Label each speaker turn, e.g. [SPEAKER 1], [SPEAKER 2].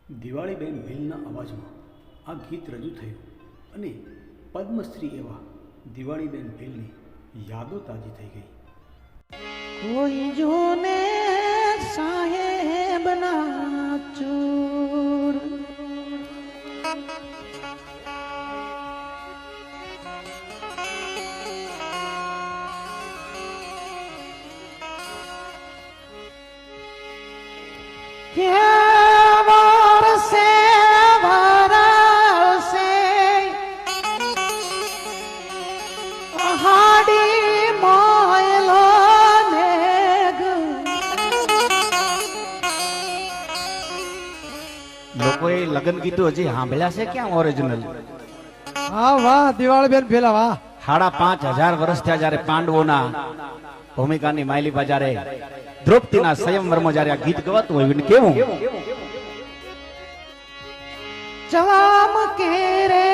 [SPEAKER 1] દિવાળીબેન ભીલના અવાજમાં આ ગીત રજૂ થયું અને પદ્મશ્રી એવા દિવાળીબેન ભીલની યાદો તાજી થઈ ગઈ.
[SPEAKER 2] કોઈ જોને સાહેબના ચોર
[SPEAKER 3] લોકોએ લગન ગીતો હજી સાંભળ્યા છે ક્યાં ઓરિજિનલ?
[SPEAKER 4] હા વાહ દિવાળીબેન ભીલા વાહ.
[SPEAKER 3] 5,500 વર્ષ થયા જયારે પાંડવોના ભૂમિકાની માલિકા જયારે દ્રૌપદીના સ્વયંવરમાં જયારે આ ગીત ગવાતું હોય કેવું
[SPEAKER 2] જવામ કે રે